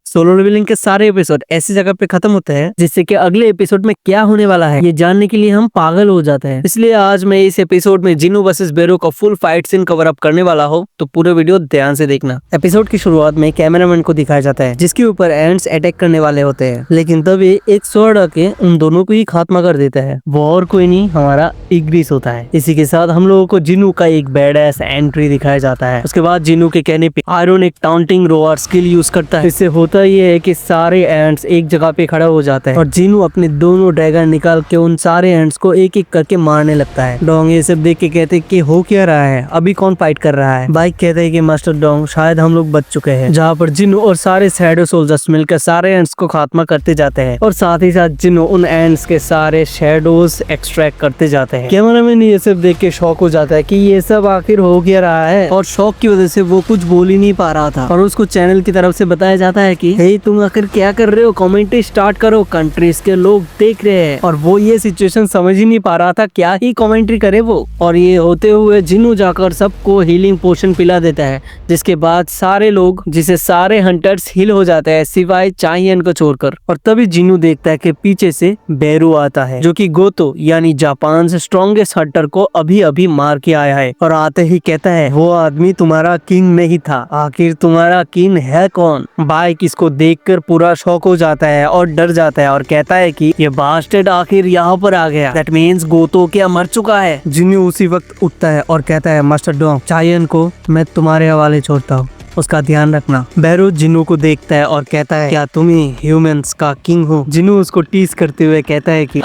Solo levelling के सारे episode ऐसी जगह पे खत्म होते हैं जिससे कि अगले एपिसोड में क्या होने वाला है ये जानने के लिए हम पागल हो जाते हैं। इसलिए आज मैं इस एपिसोड में जिनू वर्सेस बेरो का full fight scene cover up करने वाला हूँ, तो पूरे वीडियो ध्यान से देखना। एपिसोड की शुरुआत में कैमरामैन को दिखाया जाता है जिसके ऊपर एंड्स अटैक करने वाले होते हैं, लेकिन तभी एक स्वॉर्ड आके उन दोनों को ही खात्मा कर देता है। वो और कोई नहीं, हमारा इग्रिस होता है। इसी के साथ हम लोगों को जिनू का एक बैड एस एंट्री दिखाया जाता है। उसके बाद जिनू के कहने पे आयरन एक टाउंटिंग रोअर स्किल यूज करता है। इससे होता ये है कि सारे एंड्स एक जगह पे खड़ा हो जाता है और जिनू अपने दोनों ड्रैगन निकाल के उन सारे एंड्स को एक एक करके मारने लगता है। डोंग ये सब देख के कहते कि हो क्या रहा है, अभी कौन फाइट कर रहा है। बाइक कहते हैं कि मास्टर डोंग शायद हम लोग बच चुके हैं, जहाँ पर जिनू और सारे शैडो सोल्जर्स मिलकर सारे एंड्स को खात्मा करते जाते हैं और साथ ही साथ जिनू उन एंड्स के सारे शैडोज एक्सट्रैक्ट करते जाते हैं। कैमरामैन ये सब देख के शॉक हो जाता है कि ये सब आखिर हो क्या रहा है, और शॉक की वजह से वो कुछ बोल ही नहीं पा रहा था। और उसको चैनल की तरफ से बताया जाता है कि हे तुम आखिर क्या कर रहे हो, कमेंट्री स्टार्ट करो, कंट्रीज के लोग देख रहे हैं। और वो ये सिचुएशन समझ ही नहीं पा रहा था, क्या ही कमेंट्री करे वो। और ये होते हुए जिनू जाकर सबको हीलिंग पोशन पिला देता है, जिसके बाद सारे लोग जिसे सारे हंटर्स हील हो जाते हैं सिवाय चाइयन को छोड़कर। और तभी जिनू देखता है कि पीछे से बेरू आता है जो कि गोतो यानी जापान से स्ट्रॉन्गेस्ट हंटर को अभी अभी मार के आया है। और आते ही कहता है वो आदमी तुम्हारा किंग नहीं था, आखिर तुम्हारा किंग है कौन। बाइक इसको देखकर पूरा शॉक हो जाता है और डर जाता है और कहता है कि ये बास्टर्ड आखिर यहाँ पर आ गया, दैट मीन्स गोतो क्या मर चुका है। जिन्यू उसी वक्त उठता है और कहता है मास्टर डोंग चाइयन को मैं तुम्हारे हवाले छोड़ता हूँ, उसका ध्यान रखना। बैरो जिनू को देखता है और कहता है क्या तुम ही ह्यूमंस का किंग हो। जिनू उसको टीज करते हुए कहता है कि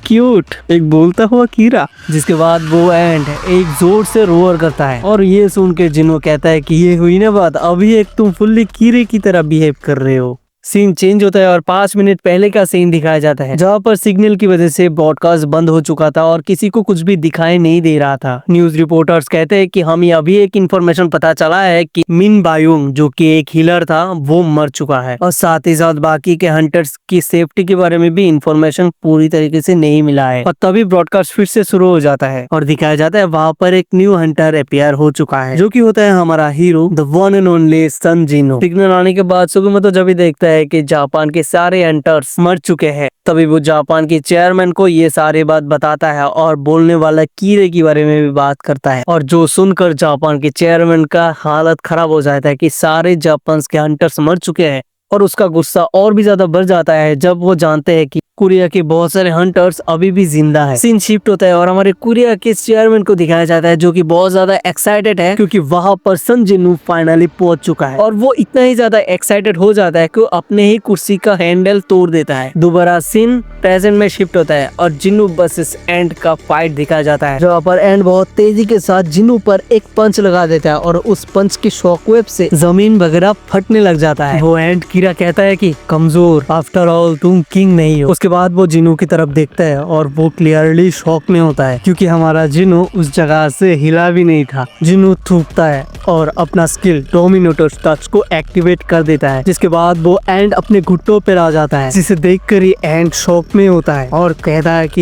क्यूट, एक बोलता हुआ कीड़ा। जिसके बाद वो एंड एक जोर से रोअर करता है और ये सुन के जिनू कहता है कि ये हुई ना बात, अभी एक तुम फुल्ली कीड़े की तरह बिहेव कर रहे हो। सीन चेंज होता है और 5 मिनट पहले का सीन दिखाया जाता है, जहाँ पर सिग्नल की वजह से ब्रॉडकास्ट बंद हो चुका था और किसी को कुछ भी दिखाई नहीं दे रहा था। न्यूज रिपोर्टर्स कहते हैं कि हमें अभी एक इन्फॉर्मेशन पता चला है कि मिन बायुंग जो कि एक हीलर था वो मर चुका है, और साथ ही साथ बाकी के हंटर्स की सेफ्टी के बारे में भी इन्फॉर्मेशन पूरी तरीके से नहीं मिला है। और तभी ब्रॉडकास्ट फिर से शुरू हो जाता है और दिखाया जाता है वहाँ पर एक न्यू हंटर अपियर हो चुका है, जो की होता है हमारा hero the one and only son जिनो। सिग्नल आने के बाद सुगुमतो जब भी देखता है कि जापान के सारे हंटर्स मर चुके हैं, तभी वो जापान के चेयरमैन को ये सारी बात बताता है और बोलने वाला कीड़े के बारे में भी बात करता है। और जो सुनकर जापान के चेयरमैन का हालत खराब हो जाता है कि सारे जापान के हंटर्स मर चुके हैं, और उसका गुस्सा और भी ज्यादा बढ़ जाता है जब वो जानते हैं कि कोरिया के बहुत सारे हंटर्स अभी भी जिंदा है। सीन शिफ्ट होता है और हमारे कोरिया के चेयरमैन को दिखाया जाता है जो कि बहुत ज्यादा एक्साइटेड है क्योंकि वहां पर सन जिनू फाइनली पहुंच चुका है। और वो इतना ही ज्यादा एक्साइटेड हो जाता है कि वो अपने ही कुर्सी का हैंडल तोड़ देता है। दोबारा सीन प्रेजेंट में शिफ्ट होता है और जिनू वर्सेस एंड का फाइट दिखाया जाता है, जहाँ पर एंड बहुत तेजी के साथ जिनू पर एक पंच लगा देता है और उस पंच के शॉकवेव से जमीन वगैरह फटने लग जाता है। वो एंड कीड़ा कहता है कि कमजोर, आफ्टर ऑल तुम किंग नहीं हो। उसके बाद वो जिनू की तरफ देखता है और वो क्लियरली शॉक में होता है क्योंकि हमारा जिनू उस जगह से हिला भी नहीं था। जिनू थूकता है और अपना स्किल डोमिनेटर्स टच को एक्टिवेट कर देता है, जिसके बाद वो एंड अपने घुटनों पर आ जाता है, जिसे देखकर ही एंड शॉक में होता है और कहता है कि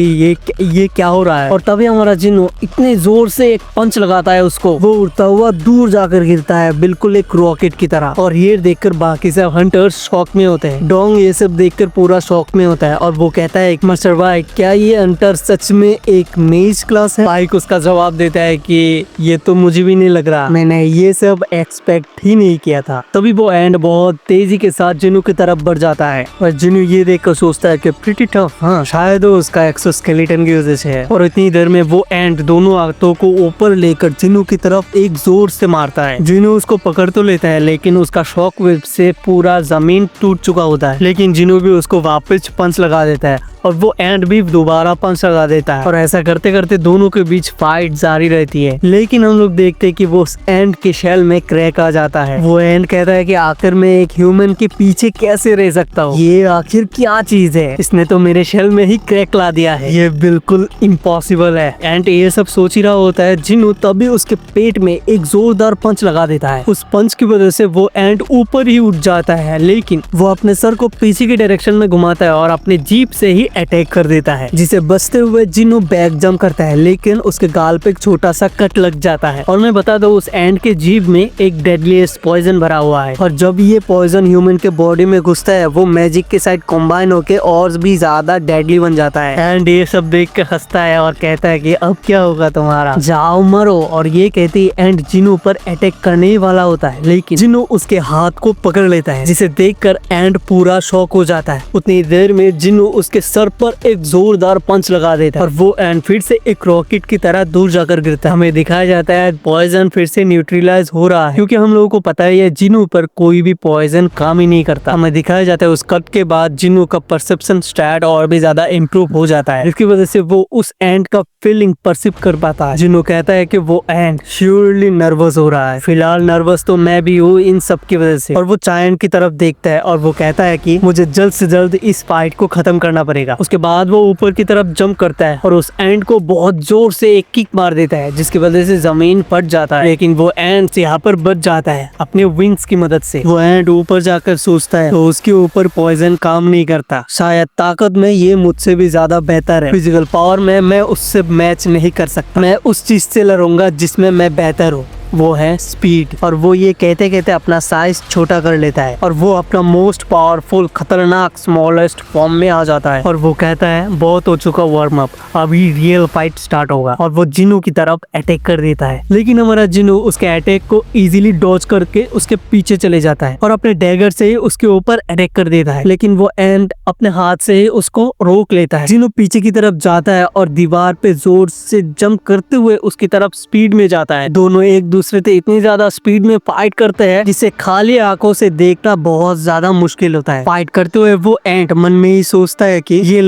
ये क्या हो रहा है। और तभी हमारा जिनू इतने जोर से एक पंच लगाता है उसको, वो उड़ता हुआ दूर जाकर गिरता है बिल्कुल एक रॉकेट की तरह। और ये देखकर बाकी सब हंटर्स शॉक में होते हैं। डोंग ये सब देखकर पूरा शॉक में होता है और वो कहता है मास्टर भाई क्या ये हंटर सच में एक मेज क्लास है। बाइक उसका जवाब देता है कि ये तो मुझे भी नहीं लग रहा, मैंने ये सब एक्सपेक्ट ही नहीं किया था। तभी वो एंड बहुत तेजी के साथ जिनू की तरफ बढ़ जाता है और जिनू ये देखकर सोचता है कि प्रीटी टफ, हाँ शायद वो उसका एक्सोस्केलेटन की वजह से है। और इतनी देर में वो एंड दोनों हाथों को ऊपर लेकर जिनू की तरफ एक जोर से मारता है। जिनू उसको पकड़ तो लेता है लेकिन उसका शॉक वेव से पूरा जमीन टूट चुका होता है, लेकिन जिनू भी उसको वापस पंच लगा देता है और वो एंड भी दोबारा पंच लगा देता है। और ऐसा करते करते दोनों के बीच फाइट जारी रहती है, लेकिन हम लोग देखते हैं कि वो एंड के शेल में क्रैक आ जाता है। वो एंड कहता है कि आखिर मैं एक ह्यूमन के पीछे कैसे रह सकता हूँ, ये आखिर क्या चीज है, इसने तो मेरे शेल में ही क्रैक ला दिया है, ये बिल्कुल इम्पॉसिबल है। एंड ये सब सोच ही रहा होता है जिनू तभी उसके पेट में एक जोरदार पंच लगा देता है। उस पंच की वजह से वो एंड ऊपर ही उठ जाता है, लेकिन वो अपने सर को पीछे की डायरेक्शन में घुमाता है और अपने जीप से ही अटैक कर देता है, जिसे बचते हुए जिन्नू बैक जंप करता है, लेकिन उसके गाल पे एक छोटा सा कट लग जाता है। और मैं बता दूं, उस एंड के जीभ में एक डेडलीस्ट पॉइजन भरा हुआ है, और जब ये पॉइजन ह्यूमन के बॉडी में घुसता है वो मैजिक के साथ कंबाइन होके और भी ज्यादा डेडली बन जाता है। एंड ये सब देख कर हंसता है और कहता है कि अब क्या होगा तुम्हारा, जाओ मरो। और ये कहती है एंड जिन्नू पर अटैक करने ही वाला होता है, लेकिन जिन्नू उसके हाथ को पकड़ लेता है, जिसे देखकर एंड पूरा शॉक हो जाता है। उतनी देर में जिन्नू उसके सर पर एक जोरदार पंच लगा देता है और वो एंड फिर से एक रॉकेट की तरह दूर जाकर गिरता है। हमें दिखाया जाता है पॉइजन फिर से न्यूट्रलाइज हो रहा है, क्योंकि हम लोगों को पता है जिन्नू पर कोई भी पॉइजन काम ही नहीं करता। हमें दिखाया जाता है उस कट के बाद जिन्नू का परसेप्शन स्टैट और भी ज्यादा इम्प्रूव हो जाता है, जिसकी वजह से वो उस एंड का फीलिंग परसिप कर पाता है। जिन्नू कहता है कि वो एंड श्योरली नर्वस हो रहा है। फिलहाल नर्वस तो मैं भी हूँ इन सब की वजह से। और वो चायन की तरफ देखता है और वो कहता है कि मुझे जल्द से जल्द इस फाइट को खत्म करना पड़ेगा। उसके बाद वो ऊपर की तरफ जंप करता है और उस एंड को बहुत जोर से एक किक मार देता है, जिसकी वजह से जमीन फट जाता है, लेकिन वो एंड यहाँ पर बच जाता है अपने विंग्स की मदद से। वो एंड ऊपर जाकर सोचता है तो उसके ऊपर पॉइजन काम नहीं करता। शायद ताकत में ये मुझसे भी ज्यादा बेहतर है, फिजिकल पावर में मैं उससे मैच नहीं कर सकता। मैं उस चीज से लड़ूंगा जिसमें मैं बेहतर हूँ, वो है स्पीड। और वो ये कहते कहते अपना साइज छोटा कर लेता है और वो अपना मोस्ट पावरफुल खतरनाक स्मॉलेस्ट फॉर्म में आ जाता है। और वो कहता है बहुत हो चुका वार्म अप, अभी रियल फाइट स्टार्ट होगा। और वो जिन्नू की तरफ अटैक कर देता है, लेकिन हमारा जिन्नू उसके अटैक को इजीली डॉज करके उसके पीछे चले जाता है और अपने डैगर से ही उसके ऊपर अटैक कर देता है, लेकिन वो एंड अपने हाथ से ही उसको रोक लेता है। जिन्नू पीछे की तरफ जाता है और दीवार पे जोर से जंप करते हुए उसकी तरफ स्पीड में जाता है। दोनों एक दूसरे से इतनी ज्यादा स्पीड में फाइट करते हैं जिसे खाली आंखों से देखना बहुत ज्यादा मुश्किल होता है। फाइट करते हुए वो एंट मन में ही सोचता है कि ये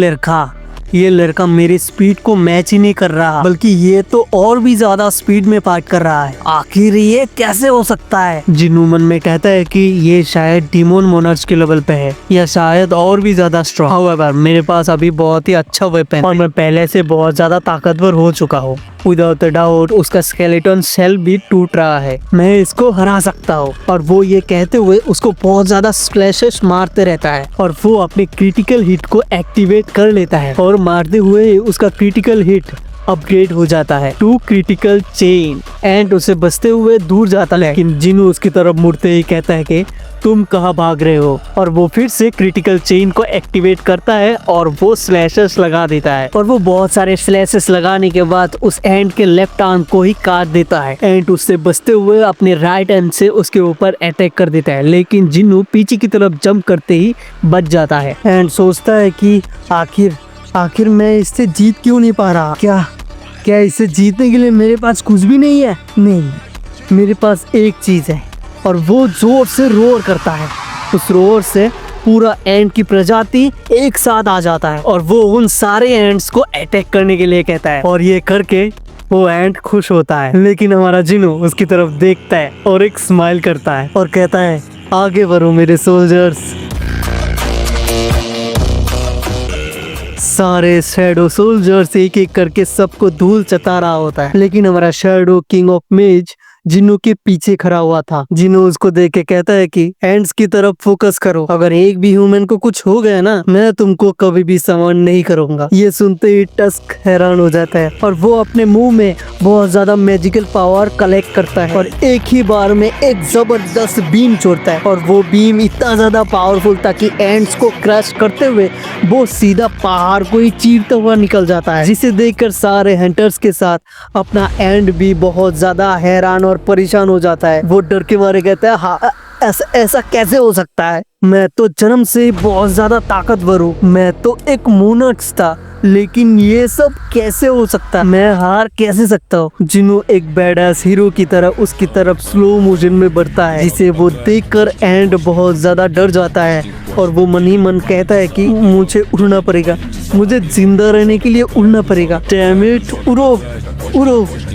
लड़का मेरी स्पीड को मैच ही नहीं कर रहा, बल्कि ये तो और भी ज्यादा स्पीड में फाइट कर रहा है। आखिर ये कैसे हो सकता है? जिन्नू मन में कहता है कि ये शायद डीमन मोनर्स के लेवल पे है या शायद और भी ज्यादा स्ट्रॉन्ग। हाउएवर मेरे पास अभी बहुत ही अच्छा वेपन और मैं पहले से बहुत ज्यादा ताकतवर हो चुका हूँ। विदाउट डाउट उसका स्केलेटन सेल भी टूट रहा है, मैं इसको हरा सकता हूँ। और वो ये कहते हुए उसको बहुत ज्यादा स्प्लैशेस मारते रहता है और वो अपने क्रिटिकल हिट को एक्टिवेट कर लेता है और मारते हुए उसका क्रिटिकल हिट अपग्रेड हो जाता है टू क्रिटिकल चेन एंड उसे बचते हुए दूर जाता है। लेकिन जिन्नू उसकी तरफ मुड़ते ही कहता है कि तुम कहाँ भाग रहे हो, और वो फिर से क्रिटिकल चेन को एक्टिवेट करता है और वो स्लैशेस लगा देता है। और वो बहुत सारे स्लैशेस लगाने के बाद उस एंड के लेफ्ट आर्म को ही काट देता है। एंड उससे बचते हुए अपने राइट हैंड से उसके ऊपर अटैक कर देता है, लेकिन जिन्नू पीछे की तरफ जंप करते ही बच जाता है। एंड सोचता है कि आखिर मैं इससे जीत क्यों नहीं पा रहा? क्या इससे जीतने के लिए मेरे पास कुछ भी नहीं है? नहीं, मेरे पास एक चीज है। और वो जोर से रोर करता है। उस रोर से पूरा एंड की प्रजाति एक साथ आ जाता है और वो उन सारे एंड्स को अटैक करने के लिए कहता है। और ये करके वो एंड खुश होता है, लेकिन हमारा जिन्नू उसकी तरफ देखता है और एक स्माइल करता है और कहता है आगे बढ़ो मेरे सोल्जर्स। सारे शैडो सोल्जर्स एक एक करके सबको धूल चटा रहा होता है, लेकिन हमारा शैडो किंग ऑफ मेज जिन्नू के पीछे खड़ा हुआ था। जिन्नू उसको देख के कहता है कि एंड्स की तरफ फोकस करो, अगर एक भी ह्यूमन को कुछ हो गया ना, मैं तुमको कभी भी समन नहीं करूंगा। ये सुनते ही टस्क हैरान हो जाता है और वो अपने मुंह में बहुत ज्यादा मैजिकल पावर कलेक्ट करता है और एक ही बार में एक जबरदस्त बीम छोड़ता है। और वो बीम इतना ज्यादा पावरफुल था कि एंड्स को क्रश करते हुए वो सीधा पहाड़ को ही चीरता हुआ निकल जाता है, जिसे देखकर सारे हंटर्स के साथ अपना एंड भी बहुत ज्यादा हैरान और परेशान हो जाता है। वो डर के मारे कहता है हाँ, ऐसा कैसे हो सकता है? मैं तो जन्म से बहुत ज्यादा ताकतवर हूँ, मैं तो एक मोनर्क्स था, लेकिन ये सब कैसे हो सकता है? मैं हार कैसे सकता हूँ? जिन्नू एक बैडएस हीरो की तरह उसकी तरफ स्लो मोशन में बढ़ता है, जिसे वो देखकर एंड बहुत ज्यादा डर जाता है और वो मन ही मन कहता है कि मुझे उड़ना पड़ेगा, मुझे जिंदा रहने के लिए उड़ना पड़ेगा। डैम इट, उड़ो।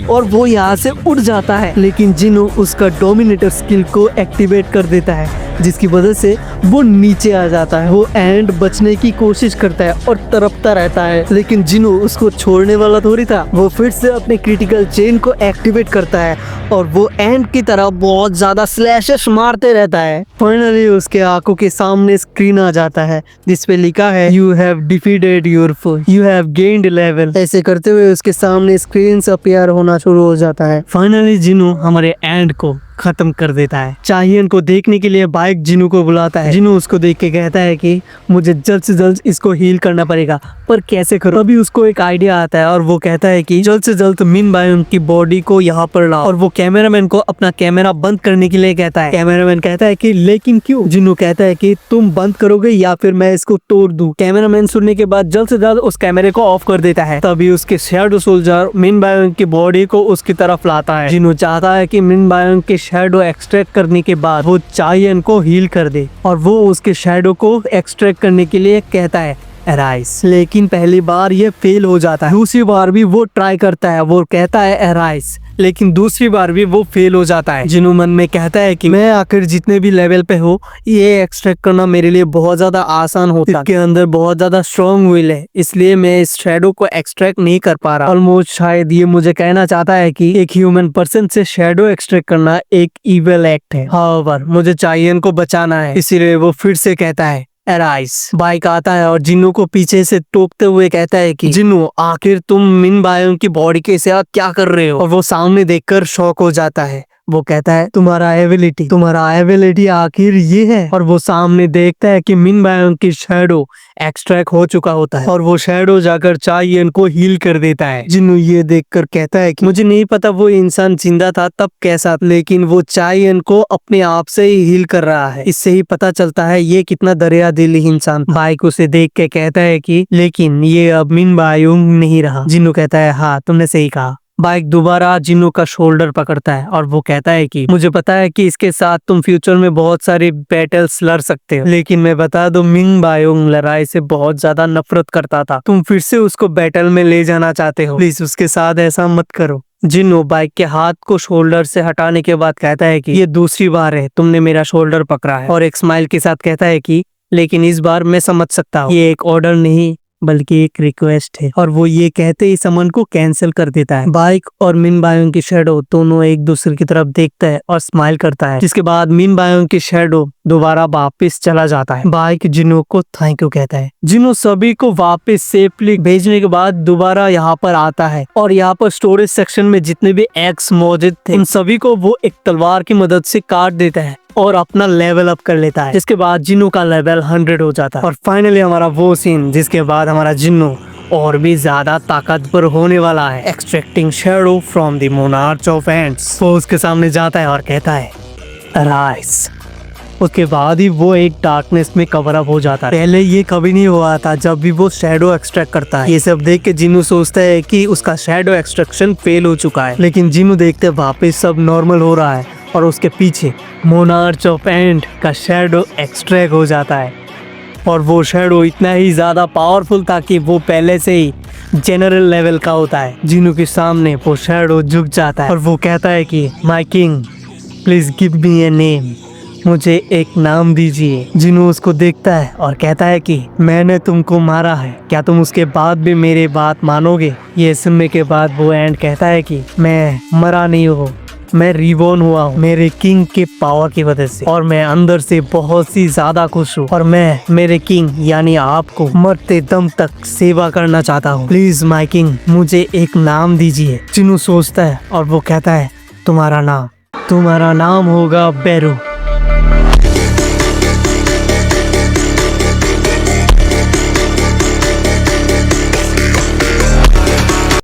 और वो यहाँ से उड़ जाता है, लेकिन जिन्नू उसका डोमिनेटर स्किल को एक्टिवेट कर देता है जिसकी वजह से वो नीचे आ जाता है। वो एंड बचने की कोशिश करता है और तड़पता रहता है, लेकिन जिनो उसको छोड़ने वाला थोड़ी था। वो फिर से अपने क्रिटिकल चेन को एक्टिवेट करता है और वो एंड की तरह बहुत ज्यादा स्लैशेस मारते रहता है। फाइनली उसके आंखों के सामने स्क्रीन आ जाता है जिसपे लिखा है you have defeated your foe, you have gained level. ऐसे करते हुए उसके सामने स्क्रीन अपीयर होना शुरू हो जाता है। फाइनली जिनो हमारे एंड को खत्म कर देता है। चाहियन को देखने के लिए बाइक जिनो को बुलाता है। जिनो उसको देख के कहता है कि मुझे जल्द से जल्द इसको हील करना पड़ेगा, पर कैसे करूं? अभी उसको एक आइडिया आता है और वो कहता है कि जल्द से जल्द मिन बायोन की बॉडी को यहाँ पर लाओ। और वो कैमरामैन को अपना कैमरा बंद करने के लिए कहता है। कैमरामैन कहता है कि लेकिन क्यों? जिनो कहता है कि तुम बंद करोगे या फिर मैं इसको तोड़ दूं। कैमरामैन सुनने के बाद जल्द से जल्द उस कैमरे को ऑफ कर देता है। तभी उसके शैडो सोल्जर मिन बायोन की बॉडी को उसकी तरफ लाता है। जिनो चाहता है कि मिन बायोन के शैडो एक्सट्रैक्ट करने के बाद वो चाहियन को हील कर दे और वो उसके शैडो को एक्सट्रैक्ट करने के लिए कहता है एराइस। लेकिन पहली बार ये फेल हो जाता है। दूसरी बार भी वो ट्राई करता है, वो कहता है एराइस, लेकिन दूसरी बार भी वो फेल हो जाता है। जिनो मन में कहता है कि मैं आखिर जितने भी लेवल पे हो, ये एक्सट्रैक्ट करना मेरे लिए बहुत ज्यादा आसान होता है। इसके अंदर बहुत ज्यादा स्ट्रॉन्ग विल है, इसलिए मैं इस शैडो को एक्सट्रैक्ट नहीं कर पा रहा। ऑलमोस्ट शायद ये मुझे कहना चाहता है कि एक ह्यूमन पर्सन से शैडो एक्सट्रैक्ट करना एक इविल एक्ट है। हाउएवर मुझे चाहियन को बचाना है, इसीलिए वो फिर से कहता है एराइस। बाइक आता है और जिनो को पीछे से टोकते हुए कहता है कि जिनो आखिर तुम मिन बायोन की बॉडी के साथ क्या कर रहे हो? और वो सामने देखकर शॉक हो जाता है। वो कहता है तुम्हारा एबिलिटी आखिर ये है? और वो सामने देखता है कि मिन बायोन की शैडो एक्सट्रैक्ट हो चुका होता है और वो शैडो जाकर चाहियन को हील कर देता है। जिन्नू ये देखकर कहता है कि मुझे नहीं पता वो इंसान जिंदा था तब कैसा, लेकिन वो चाहियन को अपने आप से ही हील कर रहा है। इससे ही पता चलता है ये कितना दरिया दिली इंसान था। बाइक उसे देख के कहता है कि लेकिन ये अब मिन बायोन नहीं रहा। जिन्नू कहता है हाँ तुमने सही कहा। बाइक दोबारा जिनो का शोल्डर पकड़ता है और वो कहता है कि मुझे पता है कि इसके साथ तुम फ्यूचर में बहुत सारी बैटल्स लड़ सकते हो, लेकिन मैं बता दूं मिन बायोन लड़ाई से बहुत ज्यादा नफरत करता था। तुम फिर से उसको बैटल में ले जाना चाहते हो, प्लीज उसके साथ ऐसा मत करो। जिनो बाइक के हाथ को शोल्डर से हटाने के बाद कहता है कि ये दूसरी बार है तुमने मेरा शोल्डर पकड़ा है, और एक स्माइल के साथ कहता है कि लेकिन इस बार मैं समझ सकता हूँ ये एक ऑर्डर नहीं बल्कि एक रिक्वेस्ट है। और वो ये कहते ही समन को कैंसिल कर देता है। बाइक और मिन बायोन की शैडो दोनों एक दूसरे की तरफ देखता है और स्माइल करता है, जिसके बाद मिन बायोन की शैडो दोबारा वापस चला जाता है। बाइक जिनो को थैंक यू कहता है। जिनो सभी को वापस सेफली भेजने के बाद दोबारा यहाँ पर आता है और यहाँ पर स्टोरेज सेक्शन में जितने भी एग्स मौजूद थे उन सभी को वो एक तलवार की मदद से काट देता है और अपना लेवल अप कर लेता है, जिसके बाद जिनो का लेवल 100 हो जाता है। और फाइनली हमारा वो सीन जिसके बाद हमारा जिनो और भी ज्यादा ताकतवर होने वाला है। Extracting shadow from the monarch of ends. वो उसके सामने जाता है और कहता है अराइज। उसके बाद ही वो एक डार्कनेस में कवर अप हो जाता है। पहले ये कभी नहीं हुआ था जब भी वो शैडो एक्सट्रैक्ट करता है। ये सब देख के जिनो सोचता है कि उसका शैडो एक्सट्रैक्शन फेल हो चुका है, लेकिन जिनो देखते वापस सब नॉर्मल हो रहा है और उसके पीछे मोनार्च ऑफ एंड का शैडो एक्सट्रैक्ट हो जाता है। और वो शैडो इतना ही ज्यादा पावरफुल था कि वो पहले से ही जनरल लेवल का होता है। जिनो के सामने वो शैडो झुक जाता है और वो कहता है कि my king please give me a name, मुझे एक नाम दीजिए। जिनो उसको देखता है और कहता है कि मैंने तुमको मारा है, क्या तुम उसके बाद भी मेरी बात मानोगे? ये सुनने के बाद वो एंड कहता है कि मैं मरा नहीं हूँ, मैं रिबॉर्न हुआ हूँ मेरे किंग के पावर की वजह से, और मैं अंदर से बहुत सी ज्यादा खुश हूँ और मैं मेरे किंग यानी आपको मरते दम तक सेवा करना चाहता हूँ। प्लीज माय किंग मुझे एक नाम दीजिए। जिनो सोचता है और वो कहता है तुम्हारा नाम होगा बेरू।